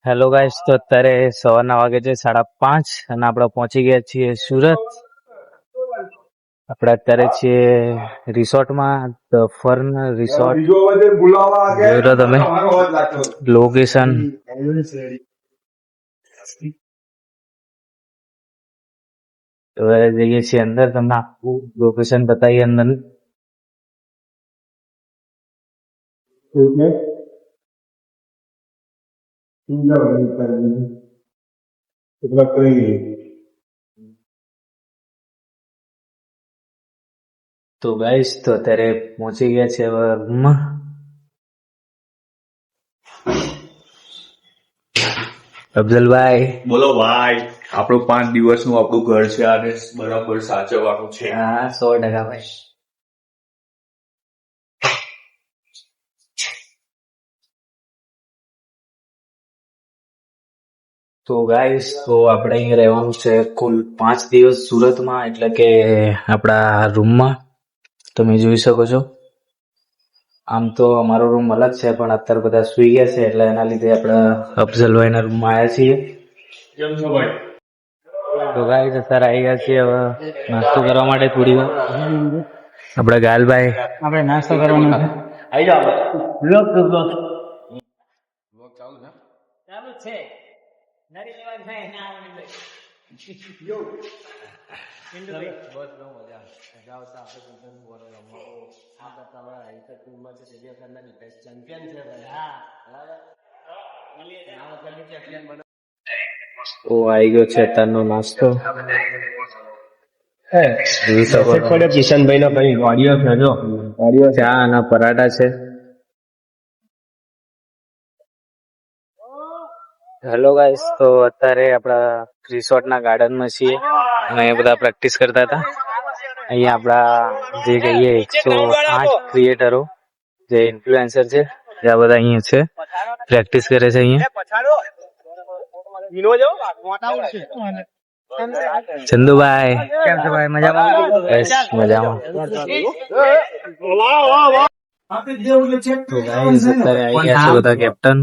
Hello guys, તો અત્યારે સવારના વાગે છે 5:30 અને આપણે પહોંચી ગયા છીએ સુરત. આપણે અત્યારે છીએ રિસોર્ટમાં, ધ ફર્ન રિસોર્ટ. જોઈ લો તમે લોકેશન. હવે જઈએ છીએ અંદર, તમને આખું લોકેશન બતાવીએ અંદર. તો ગાઈસ, તો અત્યારે પહોંચી ગયા છે હવે રૂમમાં. અફઝલભાઈ બોલો ભાઈ, આપણું 5 દિવસનું આપણું ઘર છે અને બરાબર સાચવવાનું છે. હા, 100% ભાઈ. તો ગાઈસ, તો આપણે અહીંયા રહેવાનું છે કુલ 5 દિવસ સુરતમાં, એટલે કે આપણા રૂમમાં. તમે જોઈ શકો છો. આમ તો અમારો રૂમ અલગ છે, પણ અત્યારે બધા સુઈ ગયા છે, એટલે એના લીધે આપણે અફઝલભાઈના રૂમમાં આવ્યા છીએ. કેમ છો ભાઈ? તો ગાઈસ, અત્યારે આવી ગયા છીએ હવે નાસ્તો કરવા માટે. થોડી વાર આપણે ગાલભાઈ આપણે નાસ્તો કરવાનો છે. આવી જાઓ. બ્લોગ ચાલુ છે. ચાલુ છે. નરી લેવા થાય ના આવે ઓ આવી ગયો છે અત્યારનો નાસ્તો. કિશનભાઈ નો કઈ ઓડિયો ચા અને પરાઠા છે. હેલો ગાઈસ, તો અત્યારે આપણા રિસોર્ટના ગાર્ડનમાં છીએ અને અહીંયા બધા પ્રેક્ટિસ કરતા હતા. અહીંયા આપણા જે કહીએ 108 ક્રિએટરો જે ઇન્ફ્લુએન્સર છે, જે આ બધા અહીંયા છે, પ્રેક્ટિસ કરે છે અહીંયા. ચંદુભાઈ કેમ છો ભાઈ? મજામાં? બસ મજામાં. તો ગાઈસ, અત્યારે આવી ગયા છે બધા કેપ્ટન.